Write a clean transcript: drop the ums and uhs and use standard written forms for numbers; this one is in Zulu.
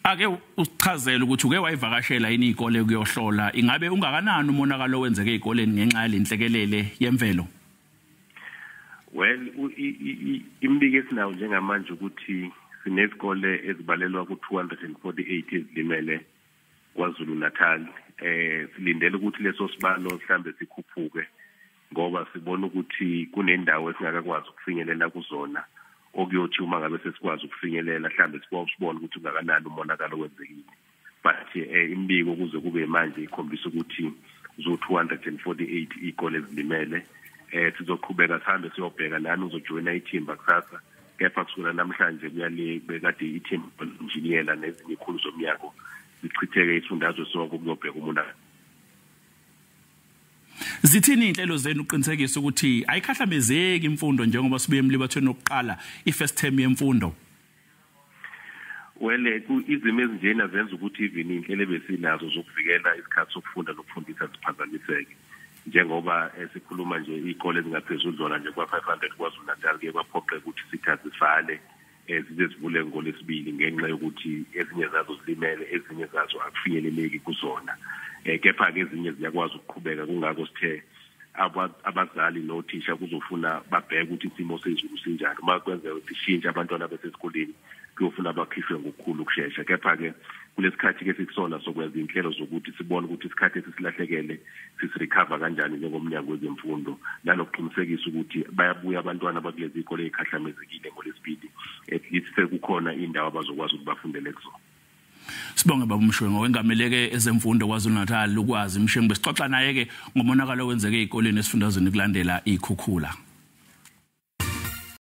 Ake usichazele ukuthi uke wayivakashela yini izikole kuyohlola ingabe ungakanani umonakalo owenzeke ezikoleni ngenxa yalenhlekelele yemvelo? Well, imbiko esinawo njengamanje ukuthi sinezikole ezibalelwa ku-248 ezilimele KwaZulu Natal. Silindele ukuthi leso sibalo mhlambe sikhuphuke ngoba sibona ukuthi kunendawo esingakakwazi ukufinyelela kuzona okuyothi uma ngabe sesikwazi ukufinyelela mhlambe sibone ukuthi ungakanani umonakalo owenzekile. But imbiko kuze kube manje ikhombisa ukuthi zo-248 izikole ezilimele. Sizoqhubeka sihambe siyobheka nani uzojoyina ithimba kusasa, kepha kusukela namhlanje kuyale bekade ithimba engineer nezinye ikhulu zomnyango zichitheke isifundazwe sonke ukuyobheka umuntu. Zithini inhlelo zenu uqinisekisa ukuthi ayikhahlamezeki imfundo njengoba sibuye emlibathweni oqala i-first term yemfundo? Well, izimo ezinjena zenza ukuthi even inhlelo besinazo zokuvikela isikhathi sokufunda nokufundisa siphazamiseke. Njengoba sikhuluma nje izikole ezingaphezulu zona nje kwa-500 KwaZulu Natal ke kwaphoqeka ukuthi sithathe sivale zize sivule ngolesibili ngenxa yokuthi ezinye zazo zilimele, ezinye zazo akufinyeleleki kuzona. Kepha ke ezinye ziyakwazi ukuqhubeka kungako sithe abazali nothisha kuzofuna babheke ukuthi isimo sezulu sinjani uma kwenzeka ukuthi sishintshe abantwana besesikoleni kuyofuna bakhishwe ngokukhulu ukusheshsha. Kepha ke kulesikhathi ke sikusona sokwenza inhlelo zokuthi sibone ukuthi isikhathi esisilahlekele sisirecover kanjani njengomnyango wezemfundo nanokuqinisekisa ukuthi bayabuya abantwana bakulezi izikole ezikhahlamezekile ngolesibili at least sekukhona indawo abazokwazi ukuthi bafundele kuzona. Sibonge baba Mshengu ngowengamele ezemfundo KwaZulu Natal uKwazi Mshengu besixoxa naye ke ngomonakalo owenzeke ezikoleni esifundazweni kulandela izikhukhula.